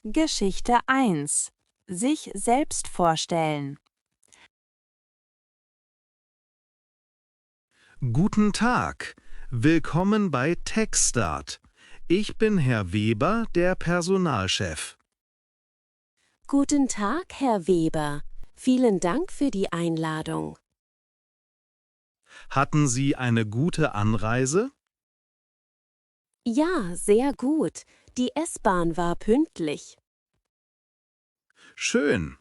Geschichte 1. Sich selbst vorstellen. Guten Tag, willkommen bei TechStart. Ich bin Herr Weber, der Personalchef. Guten Tag, Herr Weber. Vielen Dank für die Einladung. Hatten Sie eine gute Anreise? Ja, sehr gut. Die S-Bahn war pünktlich. Schön.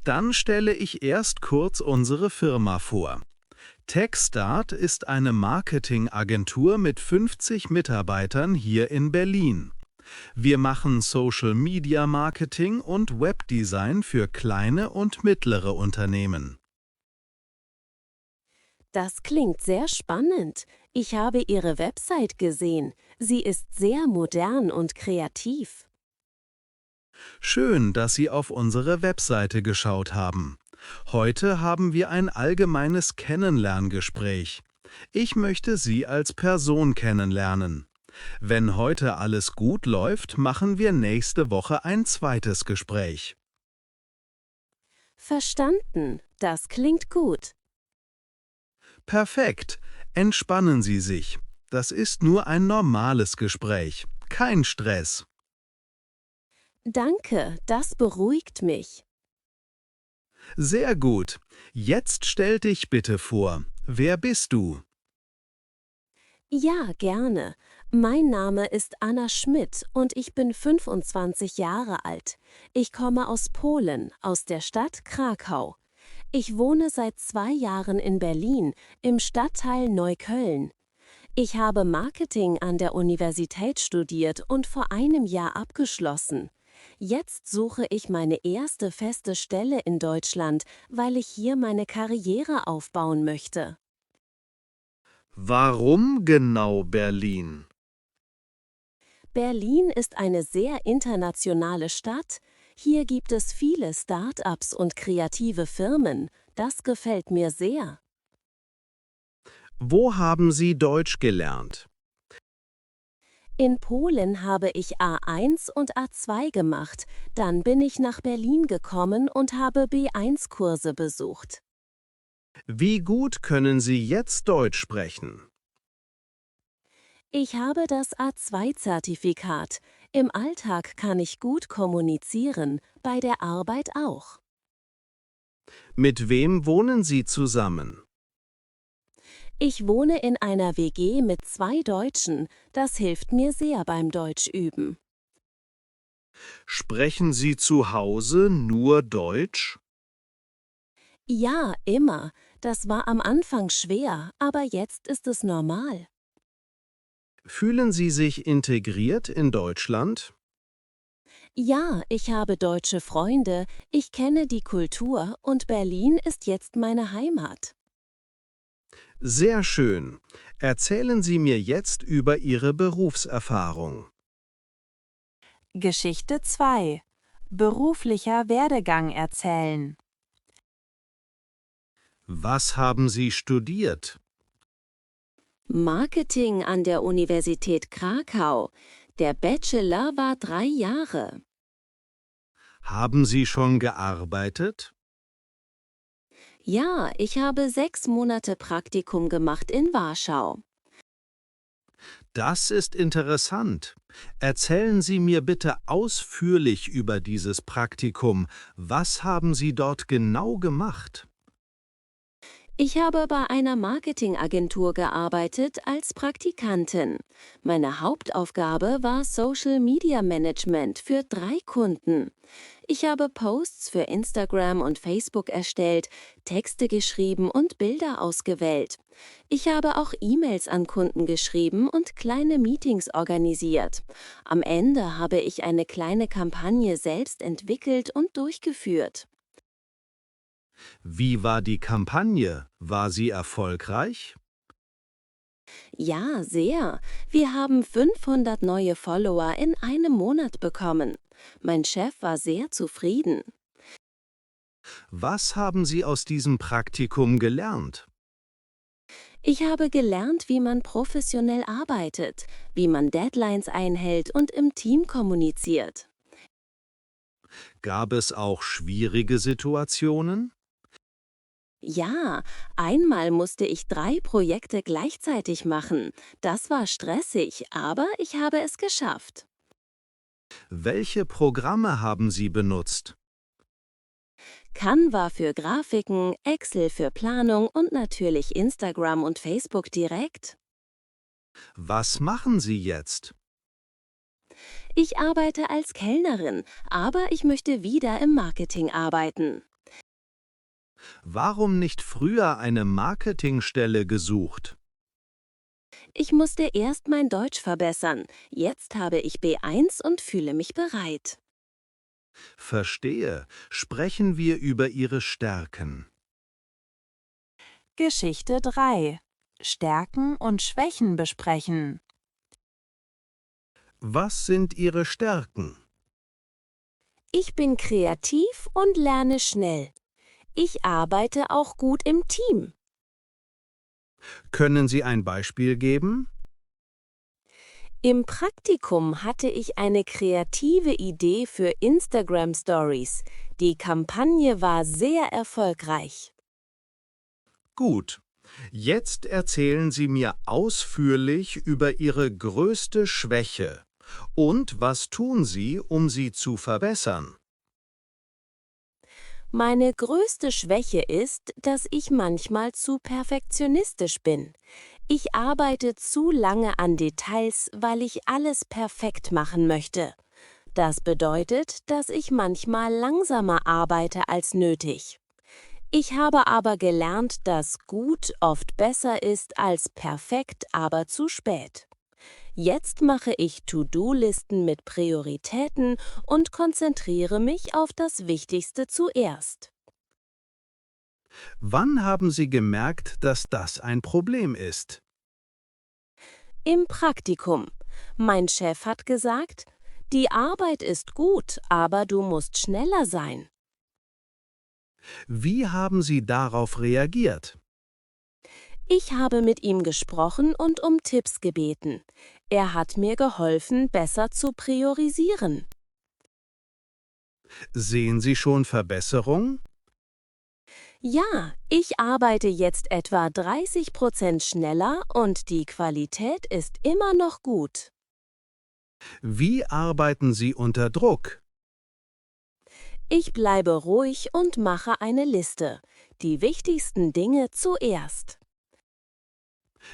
Dann stelle ich erst kurz unsere Firma vor. TechStart ist eine Marketingagentur mit 50 Mitarbeitern hier in Berlin. Wir machen Social Media Marketing und Webdesign für kleine und mittlere Unternehmen. Das klingt sehr spannend. Ich habe Ihre Website gesehen. Sie ist sehr modern und kreativ. Schön, dass Sie auf unsere Webseite geschaut haben. Heute haben wir ein allgemeines Kennenlerngespräch. Ich möchte Sie als Person kennenlernen. Wenn heute alles gut läuft, machen wir nächste Woche ein zweites Gespräch. Verstanden. Das klingt gut. Perfekt. Entspannen Sie sich. Das ist nur ein normales Gespräch. Kein Stress. Danke, das beruhigt mich. Sehr gut. Jetzt stell dich bitte vor. Wer bist du? Ja, gerne. Mein Name ist Anna Schmidt und ich bin 25 Jahre alt. Ich komme aus Polen, aus der Stadt Krakau. Ich wohne seit 2 Jahren in Berlin, im Stadtteil Neukölln. Ich habe Marketing an der Universität studiert und vor einem Jahr abgeschlossen. Jetzt suche ich meine erste feste Stelle in Deutschland, weil ich hier meine Karriere aufbauen möchte. Warum genau Berlin? Berlin ist eine sehr internationale Stadt. Hier gibt es viele Start-ups und kreative Firmen. Das gefällt mir sehr. Wo haben Sie Deutsch gelernt? In Polen habe ich A1 und A2 gemacht. Dann bin ich nach Berlin gekommen und habe B1-Kurse besucht. Wie gut können Sie jetzt Deutsch sprechen? Ich habe das A2-Zertifikat. Im Alltag kann ich gut kommunizieren, bei der Arbeit auch. Mit wem wohnen Sie zusammen? Ich wohne in einer WG mit 2 Deutschen. Das hilft mir sehr beim Deutschüben. Sprechen Sie zu Hause nur Deutsch? Ja, immer. Das war am Anfang schwer, aber jetzt ist es normal. Fühlen Sie sich integriert in Deutschland? Ja, ich habe deutsche Freunde, ich kenne die Kultur und Berlin ist jetzt meine Heimat. Sehr schön. Erzählen Sie mir jetzt über Ihre Berufserfahrung. Geschichte 2. Beruflicher Werdegang erzählen. Was haben Sie studiert? Marketing an der Universität Krakau. Der Bachelor war 3 Jahre. Haben Sie schon gearbeitet? Ja, ich habe 6 Monate Praktikum gemacht in Warschau. Das ist interessant. Erzählen Sie mir bitte ausführlich über dieses Praktikum. Was haben Sie dort genau gemacht? Ich habe bei einer Marketingagentur gearbeitet als Praktikantin. Meine Hauptaufgabe war Social Media Management für 3 Kunden. Ich habe Posts für Instagram und Facebook erstellt, Texte geschrieben und Bilder ausgewählt. Ich habe auch E-Mails an Kunden geschrieben und kleine Meetings organisiert. Am Ende habe ich eine kleine Kampagne selbst entwickelt und durchgeführt. Wie war die Kampagne? War sie erfolgreich? Ja, sehr. Wir haben 500 neue Follower in einem Monat bekommen. Mein Chef war sehr zufrieden. Was haben Sie aus diesem Praktikum gelernt? Ich habe gelernt, wie man professionell arbeitet, wie man Deadlines einhält und im Team kommuniziert. Gab es auch schwierige Situationen? Ja, einmal musste ich 3 Projekte gleichzeitig machen. Das war stressig, aber ich habe es geschafft. Welche Programme haben Sie benutzt? Canva für Grafiken, Excel für Planung und natürlich Instagram und Facebook direkt. Was machen Sie jetzt? Ich arbeite als Kellnerin, aber ich möchte wieder im Marketing arbeiten. Warum nicht früher eine Marketingstelle gesucht? Ich musste erst mein Deutsch verbessern. Jetzt habe ich B1 und fühle mich bereit. Verstehe. Sprechen wir über Ihre Stärken. Geschichte 3. Stärken und Schwächen besprechen. Was sind Ihre Stärken? Ich bin kreativ und lerne schnell. Ich arbeite auch gut im Team. Können Sie ein Beispiel geben? Im Praktikum hatte ich eine kreative Idee für Instagram Stories. Die Kampagne war sehr erfolgreich. Gut. Jetzt erzählen Sie mir ausführlich über Ihre größte Schwäche. Und was tun Sie, um sie zu verbessern? Meine größte Schwäche ist, dass ich manchmal zu perfektionistisch bin. Ich arbeite zu lange an Details, weil ich alles perfekt machen möchte. Das bedeutet, dass ich manchmal langsamer arbeite als nötig. Ich habe aber gelernt, dass gut oft besser ist als perfekt, aber zu spät. Jetzt mache ich To-Do-Listen mit Prioritäten und konzentriere mich auf das Wichtigste zuerst. Wann haben Sie gemerkt, dass das ein Problem ist? Im Praktikum. Mein Chef hat gesagt, die Arbeit ist gut, aber du musst schneller sein. Wie haben Sie darauf reagiert? Ich habe mit ihm gesprochen und um Tipps gebeten. Er hat mir geholfen, besser zu priorisieren. Sehen Sie schon Verbesserung? Ja, ich arbeite jetzt etwa 30% schneller und die Qualität ist immer noch gut. Wie arbeiten Sie unter Druck? Ich bleibe ruhig und mache eine Liste. Die wichtigsten Dinge zuerst.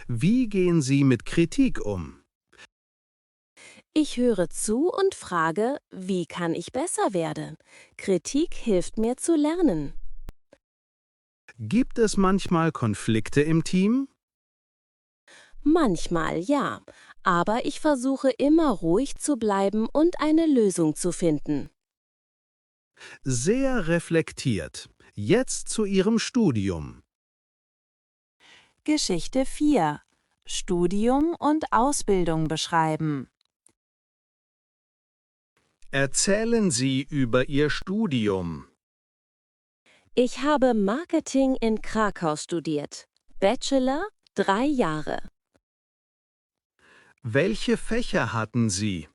Wie gehen Sie mit Kritik um? Ich höre zu und frage, wie kann ich besser werden? Kritik hilft mir zu lernen. Gibt es manchmal Konflikte im Team? Manchmal ja, aber ich versuche immer ruhig zu bleiben und eine Lösung zu finden. Sehr reflektiert. Jetzt zu Ihrem Studium. Geschichte 4. Studium und Ausbildung beschreiben. Erzählen Sie über Ihr Studium. Ich habe Marketing in Krakau studiert. Bachelor 3 Jahre. Welche Fächer hatten Sie?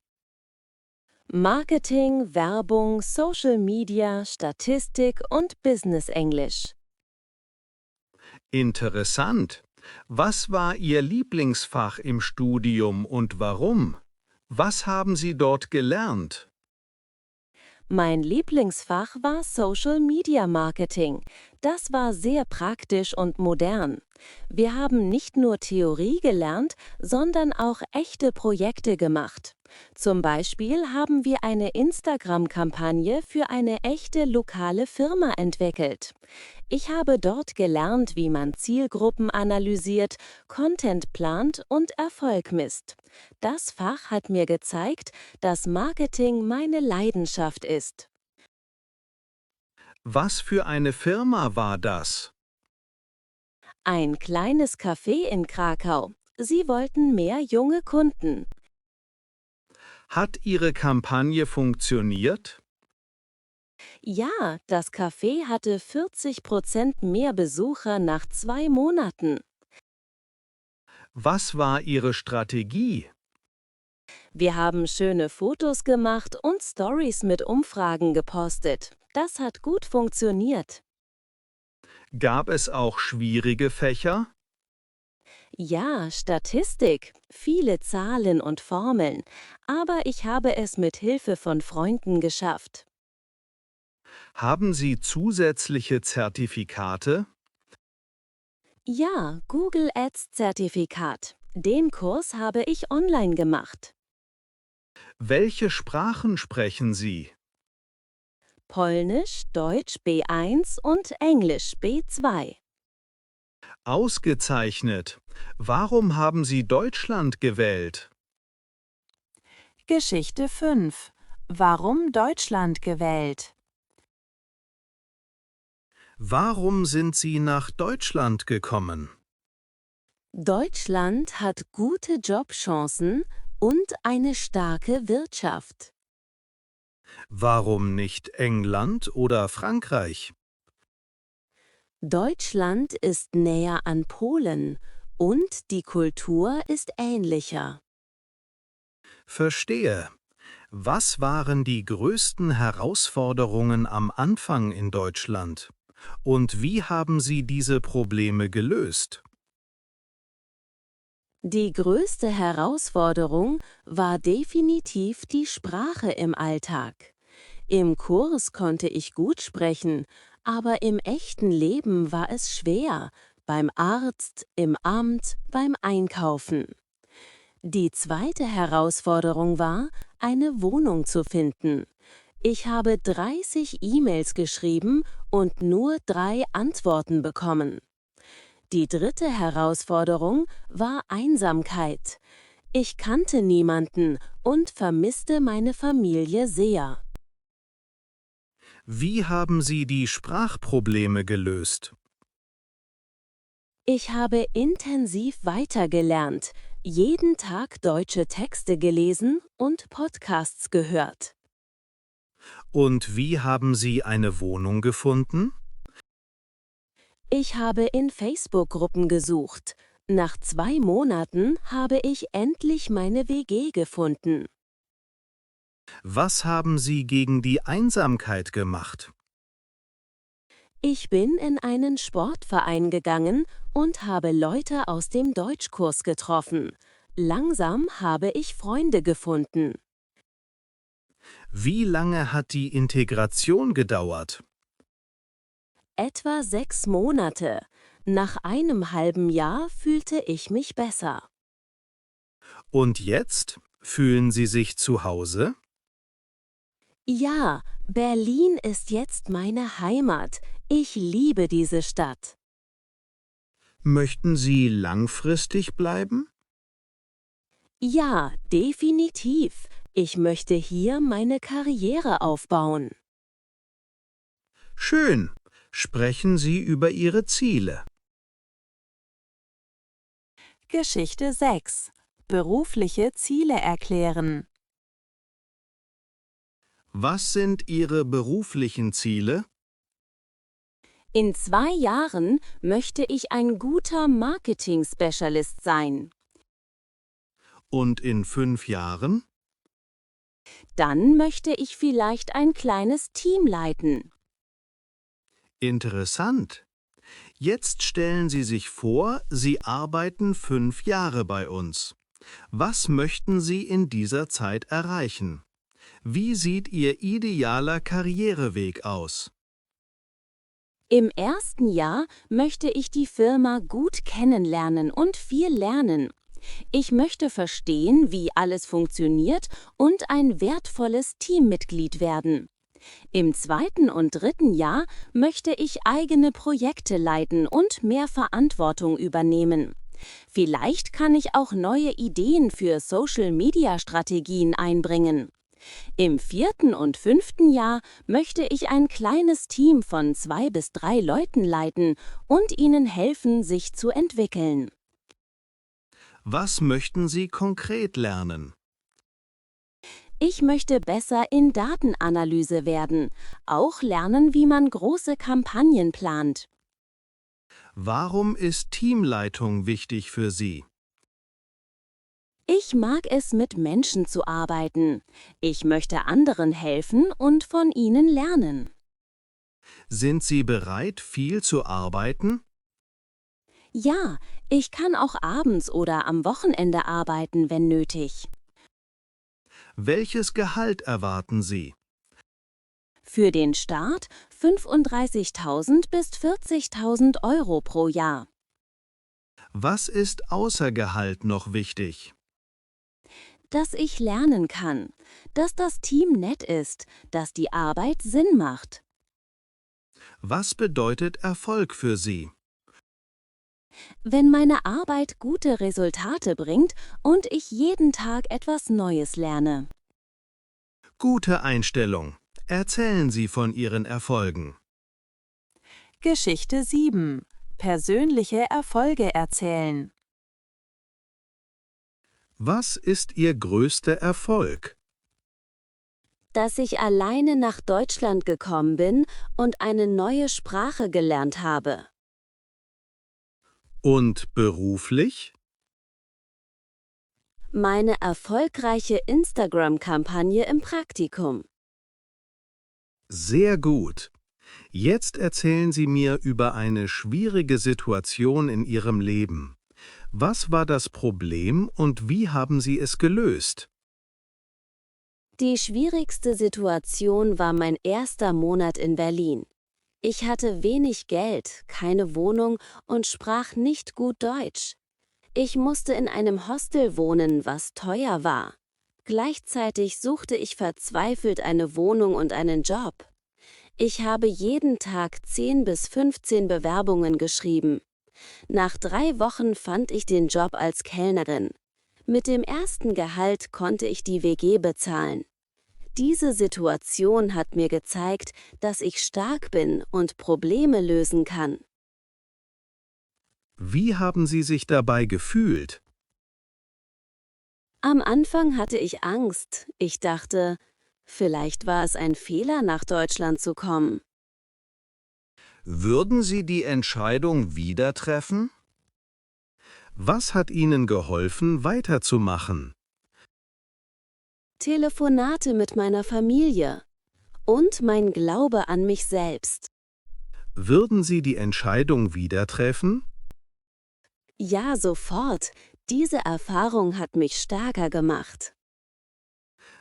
Marketing, Werbung, Social Media, Statistik und Business Englisch. Interessant. Was war Ihr Lieblingsfach im Studium und warum? Was haben Sie dort gelernt? Mein Lieblingsfach war Social Media Marketing. Das war sehr praktisch und modern. Wir haben nicht nur Theorie gelernt, sondern auch echte Projekte gemacht. Zum Beispiel haben wir eine Instagram-Kampagne für eine echte lokale Firma entwickelt. Ich habe dort gelernt, wie man Zielgruppen analysiert, Content plant und Erfolg misst. Das Fach hat mir gezeigt, dass Marketing meine Leidenschaft ist. Was für eine Firma war das? Ein kleines Café in Krakau. Sie wollten mehr junge Kunden. Hat Ihre Kampagne funktioniert? Ja, das Café hatte 40% mehr Besucher nach 2 Monaten. Was war Ihre Strategie? Wir haben schöne Fotos gemacht und Stories mit Umfragen gepostet. Das hat gut funktioniert. Gab es auch schwierige Fächer? Ja, Statistik, viele Zahlen und Formeln, aber ich habe es mit Hilfe von Freunden geschafft. Haben Sie zusätzliche Zertifikate? Ja, Google Ads Zertifikat. Den Kurs habe ich online gemacht. Welche Sprachen sprechen Sie? Polnisch, Deutsch B1 und Englisch B2. Ausgezeichnet. Warum haben Sie Deutschland gewählt? Geschichte 5. Warum Deutschland gewählt? Warum sind Sie nach Deutschland gekommen? Deutschland hat gute Jobchancen und eine starke Wirtschaft. Warum nicht England oder Frankreich? Deutschland ist näher an Polen und die Kultur ist ähnlicher. Verstehe. Was waren die größten Herausforderungen am Anfang in Deutschland? Und wie haben Sie diese Probleme gelöst? Die größte Herausforderung war definitiv die Sprache im Alltag. Im Kurs konnte ich gut sprechen, aber im echten Leben war es schwer, beim Arzt, im Amt, beim Einkaufen. Die zweite Herausforderung war, eine Wohnung zu finden. Ich habe 30 E-Mails geschrieben und nur 3 Antworten bekommen. Die dritte Herausforderung war Einsamkeit. Ich kannte niemanden und vermisste meine Familie sehr. Wie haben Sie die Sprachprobleme gelöst? Ich habe intensiv weitergelernt, jeden Tag deutsche Texte gelesen und Podcasts gehört. Und wie haben Sie eine Wohnung gefunden? Ich habe in Facebook-Gruppen gesucht. Nach 2 Monaten habe ich endlich meine WG gefunden. Was haben Sie gegen die Einsamkeit gemacht? Ich bin in einen Sportverein gegangen und habe Leute aus dem Deutschkurs getroffen. Langsam habe ich Freunde gefunden. Wie lange hat die Integration gedauert? Etwa 6 Monate. Nach einem halben Jahr fühlte ich mich besser. Und jetzt? Fühlen Sie sich zu Hause? Ja, Berlin ist jetzt meine Heimat. Ich liebe diese Stadt. Möchten Sie langfristig bleiben? Ja, definitiv. Ich möchte hier meine Karriere aufbauen. Schön. Sprechen Sie über Ihre Ziele. Geschichte 6. Berufliche Ziele erklären. Was sind Ihre beruflichen Ziele? In 2 Jahren möchte ich ein guter Marketing-Specialist sein. Und in 5 Jahren? Dann möchte ich vielleicht ein kleines Team leiten. Interessant. Jetzt stellen Sie sich vor, Sie arbeiten 5 Jahre bei uns. Was möchten Sie in dieser Zeit erreichen? Wie sieht Ihr idealer Karriereweg aus? Im ersten Jahr möchte ich die Firma gut kennenlernen und viel lernen. Ich möchte verstehen, wie alles funktioniert und ein wertvolles Teammitglied werden. Im 2. und 3. Jahr möchte ich eigene Projekte leiten und mehr Verantwortung übernehmen. Vielleicht kann ich auch neue Ideen für Social-Media-Strategien einbringen. Im 4. und 5. Jahr möchte ich ein kleines Team von 2 bis 3 Leuten leiten und ihnen helfen, sich zu entwickeln. Was möchten Sie konkret lernen? Ich möchte besser in Datenanalyse werden, auch lernen, wie man große Kampagnen plant. Warum ist Teamleitung wichtig für Sie? Ich mag es, mit Menschen zu arbeiten. Ich möchte anderen helfen und von ihnen lernen. Sind Sie bereit, viel zu arbeiten? Ja, ich kann auch abends oder am Wochenende arbeiten, wenn nötig. Welches Gehalt erwarten Sie? Für den Start 35.000 bis 40.000 Euro pro Jahr. Was ist außer Gehalt noch wichtig? Dass ich lernen kann, dass das Team nett ist, dass die Arbeit Sinn macht. Was bedeutet Erfolg für Sie? Wenn meine Arbeit gute Resultate bringt und ich jeden Tag etwas Neues lerne. Gute Einstellung. Erzählen Sie von Ihren Erfolgen. Geschichte 7. Persönliche Erfolge erzählen. Was ist Ihr größter Erfolg? Dass ich alleine nach Deutschland gekommen bin und eine neue Sprache gelernt habe. Und beruflich? Meine erfolgreiche Instagram-Kampagne im Praktikum. Sehr gut. Jetzt erzählen Sie mir über eine schwierige Situation in Ihrem Leben. Was war das Problem und wie haben Sie es gelöst? Die schwierigste Situation war mein erster Monat in Berlin. Ich hatte wenig Geld, keine Wohnung und sprach nicht gut Deutsch. Ich musste in einem Hostel wohnen, was teuer war. Gleichzeitig suchte ich verzweifelt eine Wohnung und einen Job. Ich habe jeden Tag 10 bis 15 Bewerbungen geschrieben. Nach 3 Wochen fand ich den Job als Kellnerin. Mit dem ersten Gehalt konnte ich die WG bezahlen. Diese Situation hat mir gezeigt, dass ich stark bin und Probleme lösen kann. Wie haben Sie sich dabei gefühlt? Am Anfang hatte ich Angst. Ich dachte, vielleicht war es ein Fehler, nach Deutschland zu kommen. Würden Sie die Entscheidung wieder treffen? Was hat Ihnen geholfen, weiterzumachen? Telefonate mit meiner Familie und mein Glaube an mich selbst. Würden Sie die Entscheidung wieder treffen? Ja, sofort. Diese Erfahrung hat mich stärker gemacht.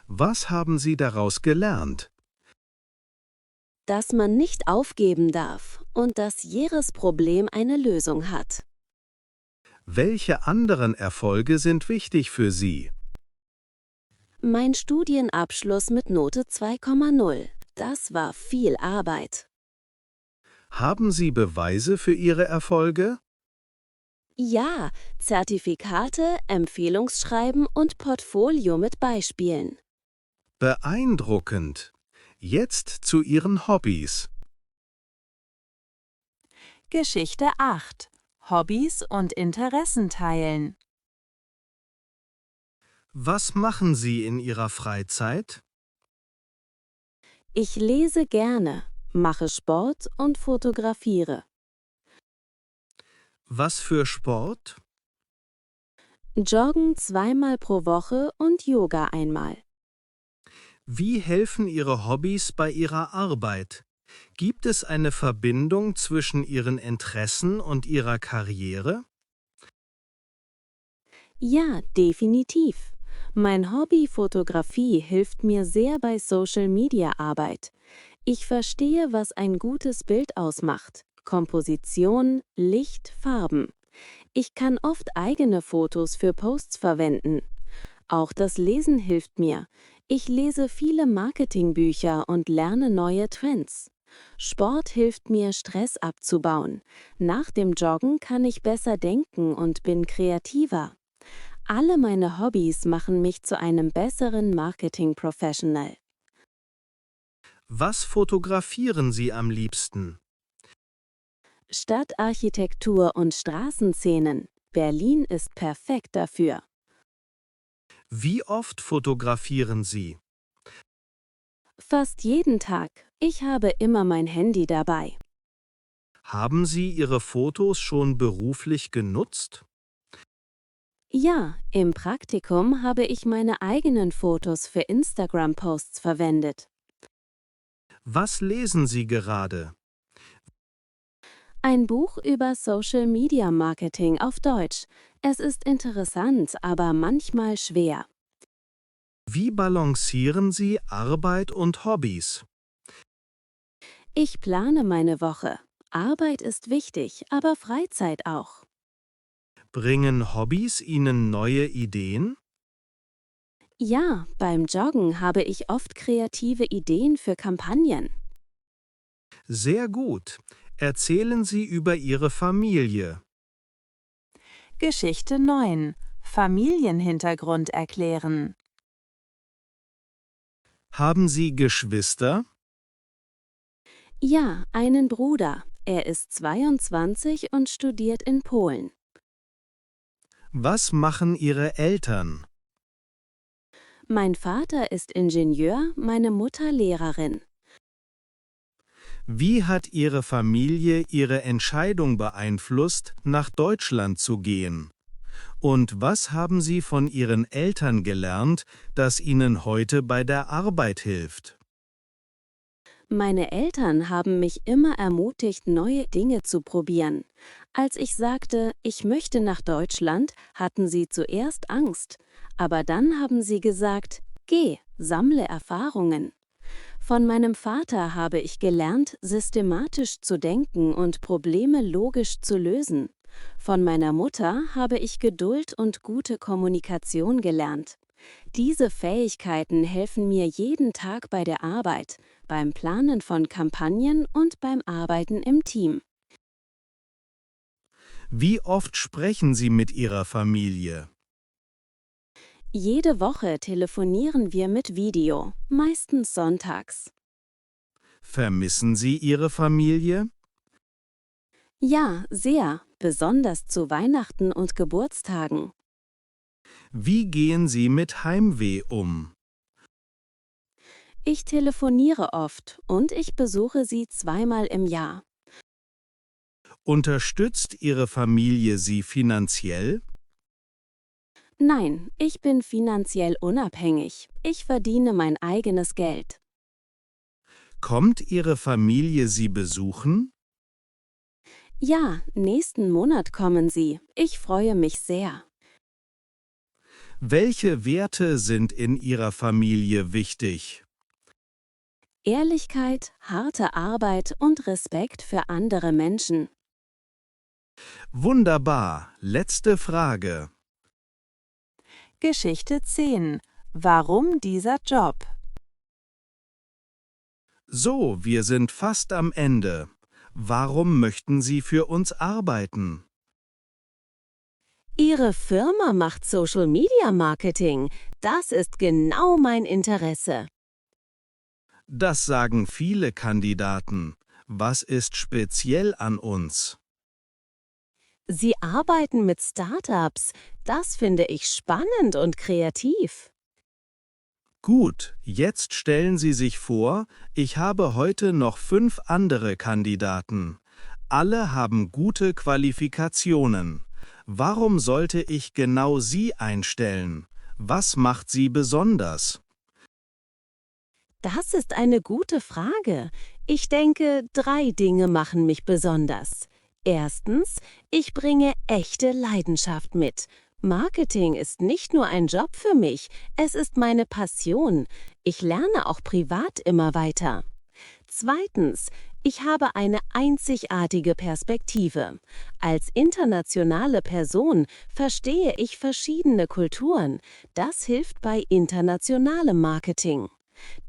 Was haben Sie daraus gelernt? Dass man nicht aufgeben darf und dass jedes Problem eine Lösung hat. Welche anderen Erfolge sind wichtig für Sie? Mein Studienabschluss mit Note 2,0. Das war viel Arbeit. Haben Sie Beweise für Ihre Erfolge? Ja, Zertifikate, Empfehlungsschreiben und Portfolio mit Beispielen. Beeindruckend. Jetzt zu Ihren Hobbys. Geschichte 8. Hobbys und Interessen teilen. Was machen Sie in Ihrer Freizeit? Ich lese gerne, mache Sport und fotografiere. Was für Sport? Joggen 2-mal pro Woche und Yoga einmal. Wie helfen Ihre Hobbys bei Ihrer Arbeit? Gibt es eine Verbindung zwischen Ihren Interessen und Ihrer Karriere? Ja, definitiv. Mein Hobby Fotografie hilft mir sehr bei Social-Media-Arbeit. Ich verstehe, was ein gutes Bild ausmacht. Komposition, Licht, Farben. Ich kann oft eigene Fotos für Posts verwenden. Auch das Lesen hilft mir. Ich lese viele Marketingbücher und lerne neue Trends. Sport hilft mir, Stress abzubauen. Nach dem Joggen kann ich besser denken und bin kreativer. Alle meine Hobbys machen mich zu einem besseren Marketing-Professional. Was fotografieren Sie am liebsten? Stadtarchitektur und Straßenszenen. Berlin ist perfekt dafür. Wie oft fotografieren Sie? Fast jeden Tag. Ich habe immer mein Handy dabei. Haben Sie Ihre Fotos schon beruflich genutzt? Ja, im Praktikum habe ich meine eigenen Fotos für Instagram-Posts verwendet. Was lesen Sie gerade? Ein Buch über Social Media Marketing auf Deutsch. Es ist interessant, aber manchmal schwer. Wie balancieren Sie Arbeit und Hobbys? Ich plane meine Woche. Arbeit ist wichtig, aber Freizeit auch. Bringen Hobbys Ihnen neue Ideen? Ja, beim Joggen habe ich oft kreative Ideen für Kampagnen. Sehr gut. Erzählen Sie über Ihre Familie. Geschichte 9. Familienhintergrund erklären. Haben Sie Geschwister? Ja, einen Bruder. Er ist 22 und studiert in Polen. Was machen Ihre Eltern? Mein Vater ist Ingenieur, meine Mutter Lehrerin. Wie hat Ihre Familie Ihre Entscheidung beeinflusst, nach Deutschland zu gehen? Und was haben Sie von Ihren Eltern gelernt, das Ihnen heute bei der Arbeit hilft? Meine Eltern haben mich immer ermutigt, neue Dinge zu probieren. Als ich sagte, ich möchte nach Deutschland, hatten sie zuerst Angst. Aber dann haben sie gesagt, geh, sammle Erfahrungen. Von meinem Vater habe ich gelernt, systematisch zu denken und Probleme logisch zu lösen. Von meiner Mutter habe ich Geduld und gute Kommunikation gelernt. Diese Fähigkeiten helfen mir jeden Tag bei der Arbeit, beim Planen von Kampagnen und beim Arbeiten im Team. Wie oft sprechen Sie mit Ihrer Familie? Jede Woche telefonieren wir mit Video, meistens sonntags. Vermissen Sie Ihre Familie? Ja, sehr, besonders zu Weihnachten und Geburtstagen. Wie gehen Sie mit Heimweh um? Ich telefoniere oft und ich besuche sie zweimal im Jahr. Unterstützt Ihre Familie Sie finanziell? Nein, ich bin finanziell unabhängig. Ich verdiene mein eigenes Geld. Kommt Ihre Familie Sie besuchen? Ja, nächsten Monat kommen sie. Ich freue mich sehr. Welche Werte sind in Ihrer Familie wichtig? Ehrlichkeit, harte Arbeit und Respekt für andere Menschen. Wunderbar. Letzte Frage. Geschichte 10. Warum dieser Job? So, wir sind fast am Ende. Warum möchten Sie für uns arbeiten? Ihre Firma macht Social Media Marketing. Das ist genau mein Interesse. Das sagen viele Kandidaten. Was ist speziell an uns? Sie arbeiten mit Startups. Das finde ich spannend und kreativ. Gut, jetzt stellen Sie sich vor, ich habe heute noch 5 andere Kandidaten. Alle haben gute Qualifikationen. Warum sollte ich genau Sie einstellen? Was macht Sie besonders? Das ist eine gute Frage. Ich denke, 3 Dinge machen mich besonders. Erstens, ich bringe echte Leidenschaft mit. Marketing ist nicht nur ein Job für mich, es ist meine Passion. Ich lerne auch privat immer weiter. Zweitens, ich habe eine einzigartige Perspektive. Als internationale Person verstehe ich verschiedene Kulturen. Das hilft bei internationalem Marketing.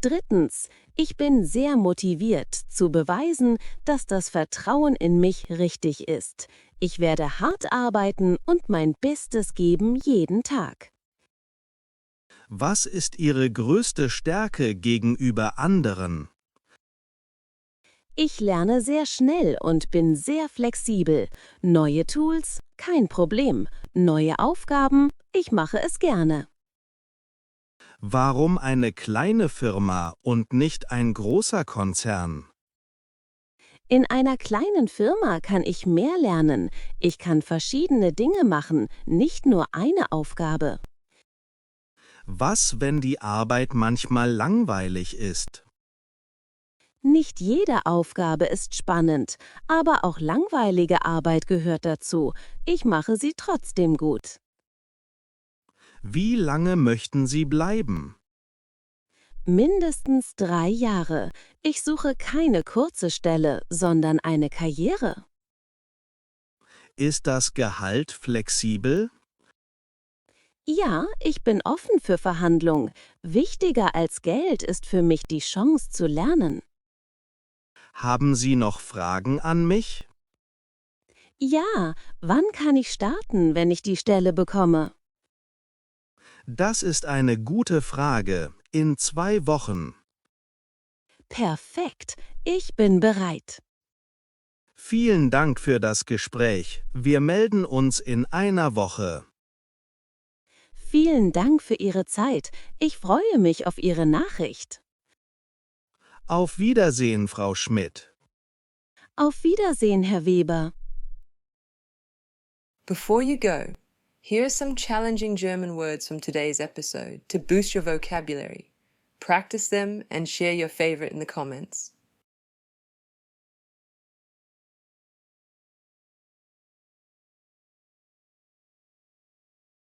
Drittens, ich bin sehr motiviert, zu beweisen, dass das Vertrauen in mich richtig ist. Ich werde hart arbeiten und mein Bestes geben jeden Tag. Was ist Ihre größte Stärke gegenüber anderen? Ich lerne sehr schnell und bin sehr flexibel. Neue Tools? Kein Problem. Neue Aufgaben? Ich mache es gerne. Warum eine kleine Firma und nicht ein großer Konzern? In einer kleinen Firma kann ich mehr lernen. Ich kann verschiedene Dinge machen, nicht nur eine Aufgabe. Was, wenn die Arbeit manchmal langweilig ist? Nicht jede Aufgabe ist spannend, aber auch langweilige Arbeit gehört dazu. Ich mache sie trotzdem gut. Wie lange möchten Sie bleiben? Mindestens 3 Jahre. Ich suche keine kurze Stelle, sondern eine Karriere. Ist das Gehalt flexibel? Ja, ich bin offen für Verhandlungen. Wichtiger als Geld ist für mich die Chance zu lernen. Haben Sie noch Fragen an mich? Ja, wann kann ich starten, wenn ich die Stelle bekomme? Das ist eine gute Frage. In 2 Wochen. Perfekt, ich bin bereit. Vielen Dank für das Gespräch. Wir melden uns in einer Woche. Vielen Dank für Ihre Zeit. Ich freue mich auf Ihre Nachricht. Auf Wiedersehen, Frau Schmidt. Auf Wiedersehen, Herr Weber. Before you go, here are some challenging German words from today's episode to boost your vocabulary. Practice them and share your favorite in the comments.